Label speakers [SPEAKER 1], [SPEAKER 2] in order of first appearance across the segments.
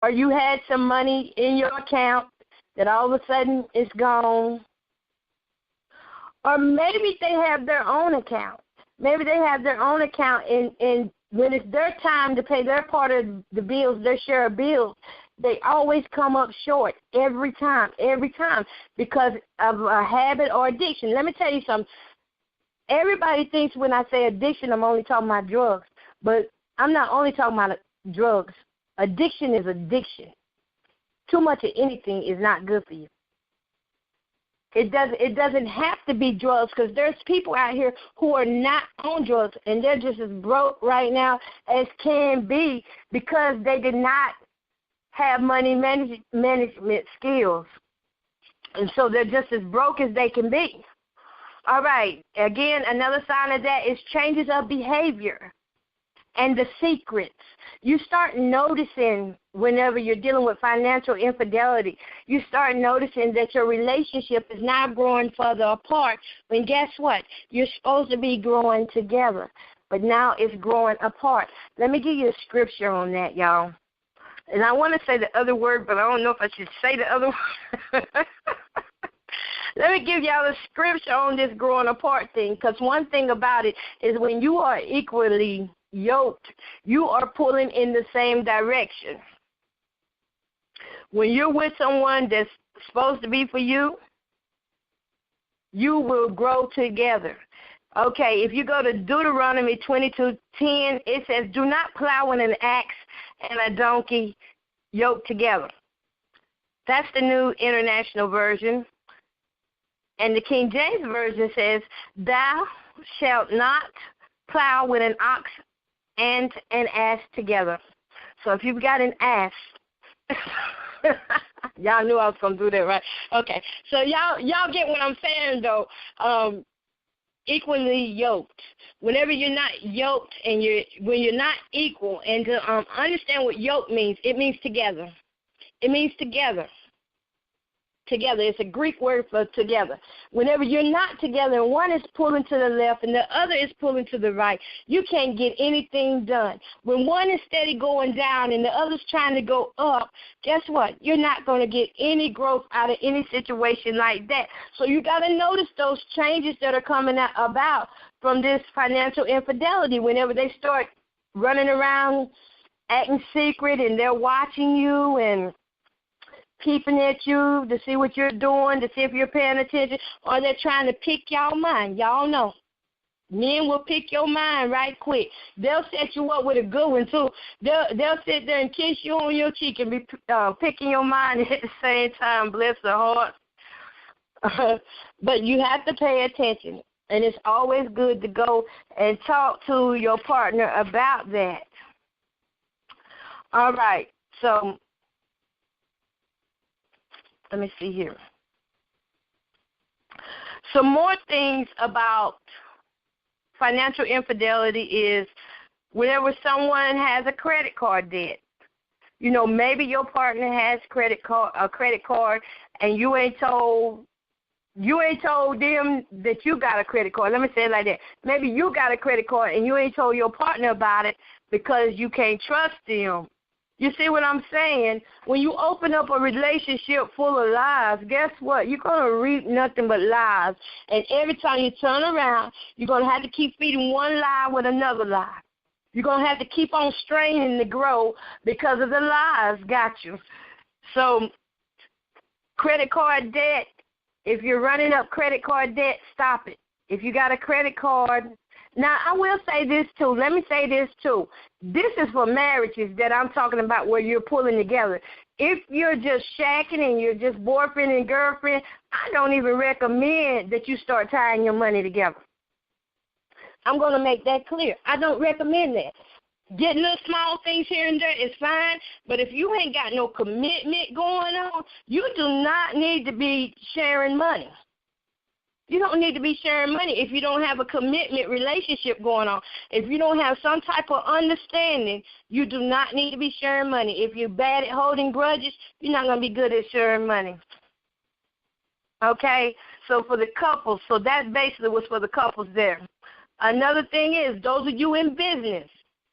[SPEAKER 1] or you had some money in your account that all of a sudden is gone. Or maybe they have their own account. Maybe they have their own account, and when it's their time to pay their part of the bills, their share of bills, they always come up short every time, because of a habit or addiction. Let me tell you something. Everybody thinks when I say addiction, I'm only talking about drugs, but I'm not only talking about drugs. Addiction is addiction. Too much of anything is not good for you. It doesn't have to be drugs, because there's people out here who are not on drugs, and they're just as broke right now as can be because they did not have money management skills. And so they're just as broke as they can be. All right. Again, another sign of that is changes of behavior and the secrets. You start noticing whenever you're dealing with financial infidelity, you start noticing that your relationship is now growing further apart, when guess what? You're supposed to be growing together, but now it's growing apart. Let me give you a scripture on that, y'all. And I want to say the other word, but I don't know if I should say the other word. Let me give y'all a scripture on this growing apart thing, because one thing about it is when you are equally yoked, you are pulling in the same direction. When you're with someone that's supposed to be for you, you will grow together. Okay, if you go to Deuteronomy 22:10, it says, do not plow with an axe and a donkey yoked together. That's the New International Version. And the King James Version says, thou shalt not plow with an ox and an ass together. So if you've got an ass, y'all knew I was going to do that, right? Okay, so y'all get what I'm saying, though. Equally yoked. Whenever you're not yoked and when you're not equal, and to understand what yoke means, it means together. It means together. Together. It's a Greek word for together. Whenever you're not together and one is pulling to the left and the other is pulling to the right, you can't get anything done. When one is steady going down and the other's trying to go up, guess what? You're not going to get any growth out of any situation like that. So you got to notice those changes that are coming about from this financial infidelity. Whenever they start running around acting secret and they're watching you and peeping at you to see what you're doing, to see if you're paying attention, or they're trying to pick y'all mind. Y'all know. Men will pick your mind right quick. They'll set you up with a good one, too. They'll sit there and kiss you on your cheek and be picking your mind at the same time. Bless their heart. But you have to pay attention, and it's always good to go and talk to your partner about that. All right, so let me see here. Some more things about financial infidelity is whenever someone has a credit card debt. You know, maybe your partner has a credit card, and you ain't told them that you got a credit card. Let me say it like that. Maybe you got a credit card, and you ain't told your partner about it because you can't trust them. You see what I'm saying? When you open up a relationship full of lies, guess what? You're going to reap nothing but lies. And every time you turn around, you're going to have to keep feeding one lie with another lie. You're going to have to keep on straining to grow because of the lies got you. So credit card debt, if you're running up credit card debt, stop it. If you got a credit card, now I will say this too. Let me say this too. This is for marriages that I'm talking about where you're pulling together. If you're just shacking and you're just boyfriend and girlfriend, I don't even recommend that you start tying your money together. I'm going to make that clear. I don't recommend that. Getting little small things here and there is fine, but if you ain't got no commitment going on, you do not need to be sharing money. You don't need to be sharing money if you don't have a commitment relationship going on. If you don't have some type of understanding, you do not need to be sharing money. If you're bad at holding grudges, you're not going to be good at sharing money. Okay? So for the couples, so that basically was for the couples there. Another thing is, those of you in business,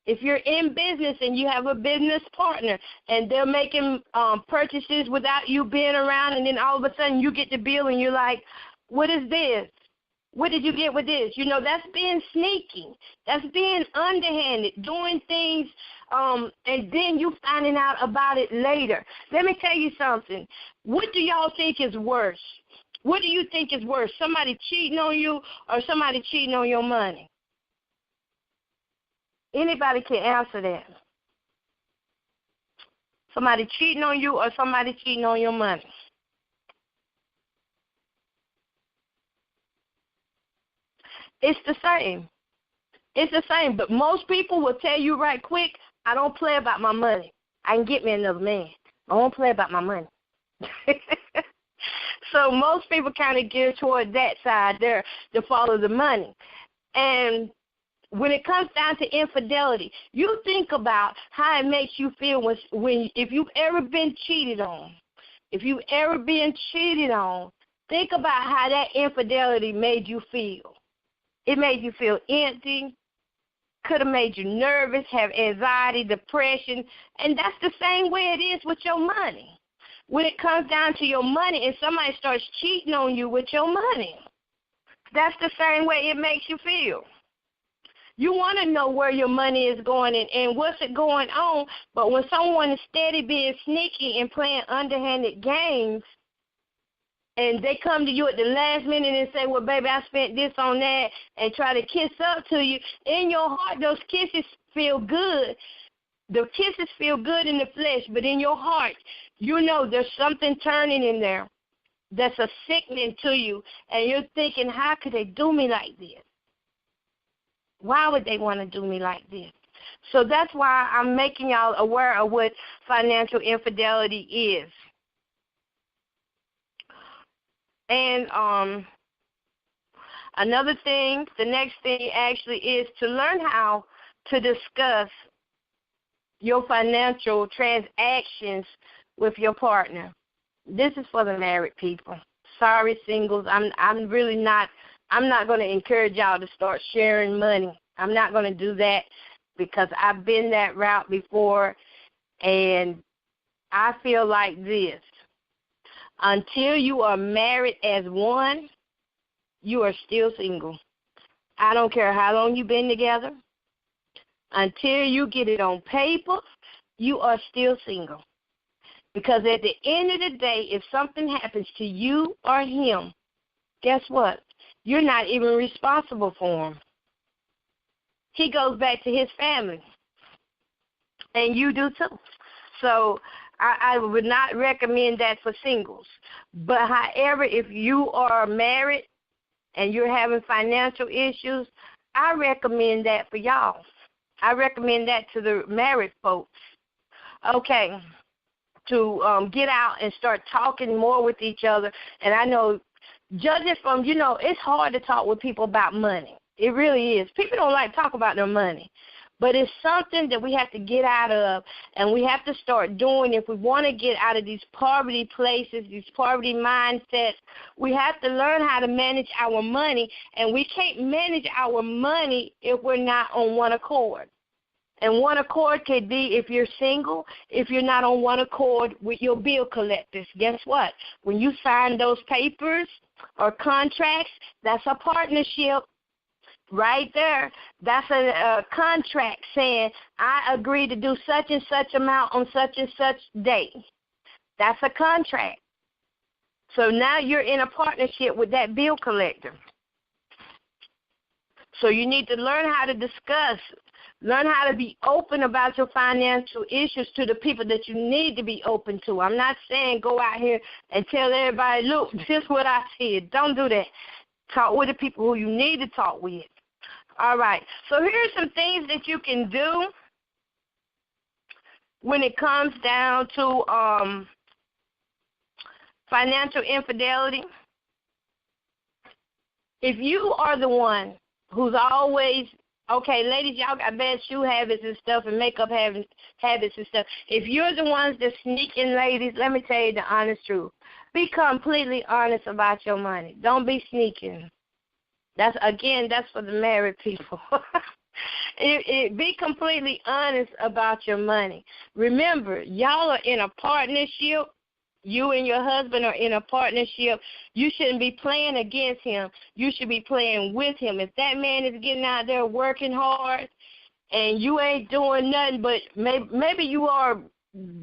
[SPEAKER 1] If you're in business and you have a business partner and they're making purchases without you being around, and then all of a sudden you get the bill and you're like, what is this? What did you get with this? You know, that's being sneaky. That's being underhanded, doing things, and then you finding out about it later. Let me tell you something. What do y'all think is worse? What do you think is worse, somebody cheating on you or somebody cheating on your money? Anybody can answer that. Somebody cheating on you or somebody cheating on your money? It's the same. It's the same. But most people will tell you right quick, I don't play about my money. I can get me another man. I don't play about my money. So most people kind of gear toward that side there to follow the money. And when it comes down to infidelity, you think about how it makes you feel when if you've ever been cheated on. If you've ever been cheated on, think about how that infidelity made you feel. It made you feel empty, could have made you nervous, have anxiety, depression, and that's the same way it is with your money. When it comes down to your money and somebody starts cheating on you with your money, that's the same way it makes you feel. You want to know where your money is going and what's it going on, but when someone is steady being sneaky and playing underhanded games, and they come to you at the last minute and say, well, baby, I spent this on that, and try to kiss up to you, in your heart, those kisses feel good. The kisses feel good in the flesh, but in your heart, you know there's something turning in there that's a sickening to you, and you're thinking, how could they do me like this? Why would they want to do me like this? So that's why I'm making y'all aware of what financial infidelity is. And another thing, the next thing actually is to learn how to discuss your financial transactions with your partner. This is for the married people. Sorry, singles. I'm really not. I'm not going to encourage y'all to start sharing money. I'm not going to do that because I've been that route before, and I feel like this. Until you are married as one, you are still single. I don't care how long you've been together. Until you get it on paper, you are still single. Because at the end of the day, if something happens to you or him, guess what? You're not even responsible for him. He goes back to his family, and you do too. So I would not recommend that for singles. But however, if you are married and you're having financial issues, I recommend that for y'all. I recommend that to the married folks. Okay, to get out and start talking more with each other. And I know, judging from, it's hard to talk with people about money. It really is. People don't like to talk about their money. But it's something that we have to get out of, and we have to start doing if we want to get out of these poverty places, these poverty mindsets. We have to learn how to manage our money, and we can't manage our money if we're not on one accord. And one accord could be if you're single, if you're not on one accord with your bill collectors. Guess what? When you sign those papers or contracts, that's a partnership. Right there, that's a contract saying, I agree to do such and such amount on such and such date. That's a contract. So now you're in a partnership with that bill collector. So you need to learn how to discuss, learn how to be open about your financial issues to the people that you need to be open to. I'm not saying go out here and tell everybody, look, this is what I said. Don't do that. Talk with the people who you need to talk with. All right, so here's some things that you can do when it comes down to financial infidelity. If you are the one who's always, okay, ladies, y'all got bad shoe habits and stuff and makeup habits and stuff. If you're the ones that sneak in, ladies, let me tell you the honest truth. Be completely honest about your money. Don't be sneaking. That's for the married people. Be completely honest about your money. Remember, y'all are in a partnership. You and your husband are in a partnership. You shouldn't be playing against him. You should be playing with him. If that man is getting out there working hard and you ain't doing nothing, but maybe you are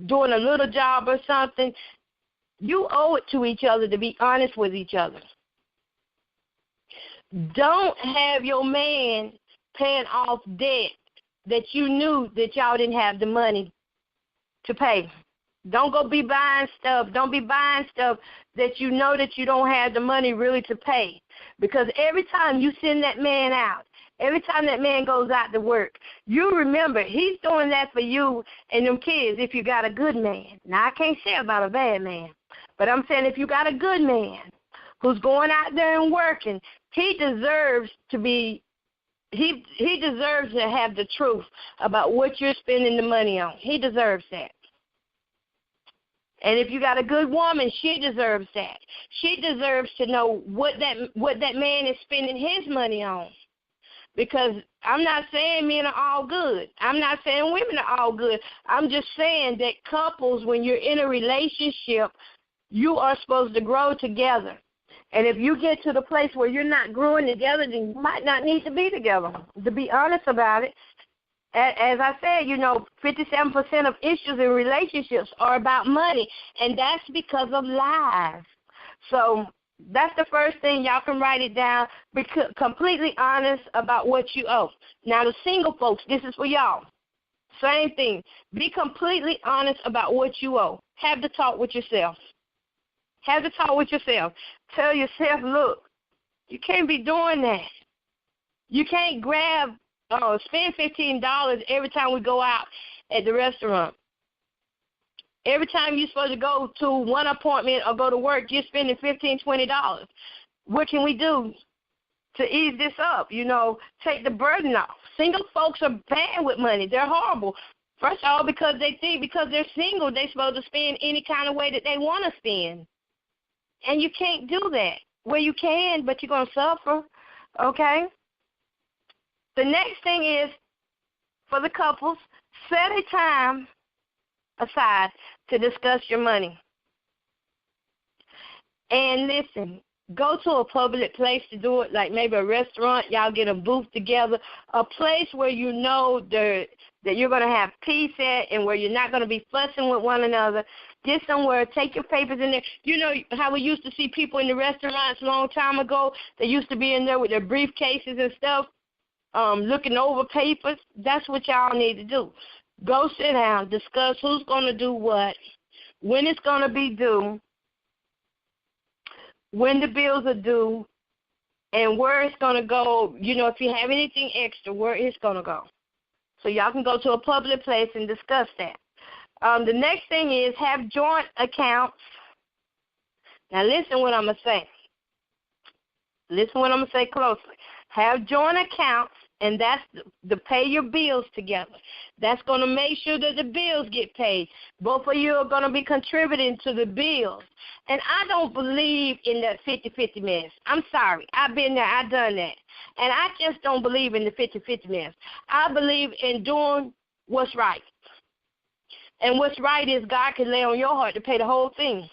[SPEAKER 1] doing a little job or something, you owe it to each other to be honest with each other. Don't have your man paying off debt that you knew that y'all didn't have the money to pay. Don't go be buying stuff. Don't be buying stuff that you know that you don't have the money really to pay. Because every time you send that man out, every time that man goes out to work, you remember he's doing that for you and them kids if you got a good man. Now, I can't say about a bad man, but I'm saying if you got a good man who's going out there and working, he deserves to be he deserves to have the truth about what you're spending the money on. He deserves that. And if you got a good woman, she deserves that. She deserves to know what that man is spending his money on. Because I'm not saying men are all good. I'm not saying women are all good. I'm just saying that couples, when you're in a relationship, you are supposed to grow together. And if you get to the place where you're not growing together, then you might not need to be together. To be honest about it, as I said, 57% of issues in relationships are about money, and that's because of lies. So that's the first thing. Y'all can write it down. Be completely honest about what you owe. Now, the single folks, this is for y'all. Same thing. Be completely honest about what you owe. Have the talk with yourself. Have the talk with yourself. Tell yourself, look, you can't be doing that. You can't spend $15 every time we go out at the restaurant. Every time you're supposed to go to one appointment or go to work, you're spending $15, $20. What can we do to ease this up? Take the burden off. Single folks are bad with money. They're horrible. First of all, because they think because they're single, they're supposed to spend any kind of way that they want to spend. And you can't do that. Well, you can, but you're going to suffer, okay? The next thing is, for the couples, set a time aside to discuss your money. And listen, go to a public place to do it, like maybe a restaurant. Y'all get a booth together, a place where you know that you're going to have peace at and where you're not going to be fussing with one another. Get somewhere, take your papers in there. You know how we used to see people in the restaurants a long time ago? They used to be in there with their briefcases and stuff, looking over papers. That's what y'all need to do. Go sit down, discuss who's going to do what, when it's going to be due, when the bills are due, and where it's going to go. If you have anything extra, where it's going to go. So y'all can go to a public place and discuss that. The next thing is have joint accounts. Now listen what I'm going to say. Listen what I'm going to say closely. Have joint accounts, and that's to pay your bills together. That's going to make sure that the bills get paid. Both of you are going to be contributing to the bills. And I don't believe in that 50-50 mess. I'm sorry. I've been there. I've done that. And I just don't believe in the 50-50 mess. I believe in doing what's right. And what's right is God can lay on your heart to pay the whole thing.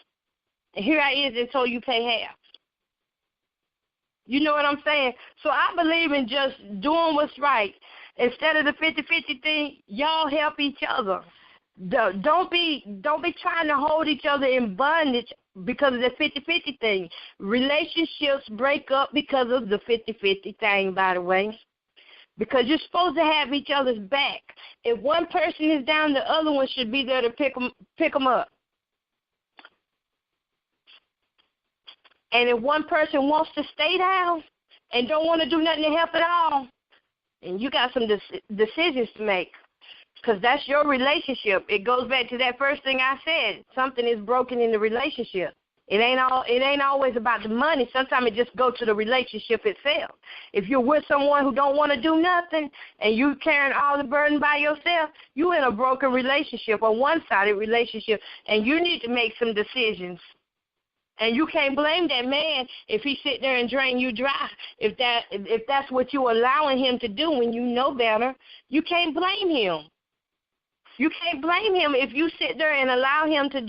[SPEAKER 1] And here I is and told you pay half. You know what I'm saying? So I believe in just doing what's right. Instead of the 50-50 thing, y'all help each other. Don't be trying to hold each other in bondage because of the 50-50 thing. Relationships break up because of the 50-50 thing, by the way. Because you're supposed to have each other's back. If one person is down, the other one should be there to pick them up. And if one person wants to stay down and don't want to do nothing to help at all, then you got some decisions to make, because that's your relationship. It goes back to that first thing I said. Something is broken in the relationship. It ain't always about the money. Sometimes it just goes to the relationship itself. If you're with someone who don't want to do nothing and you carrying all the burden by yourself, you in a broken relationship, a one-sided relationship, and you need to make some decisions And you can't blame that man if he sit there and drain you dry. If that's what you're allowing him to do when you know better, you can't blame him. You can't blame him if you sit there and allow him to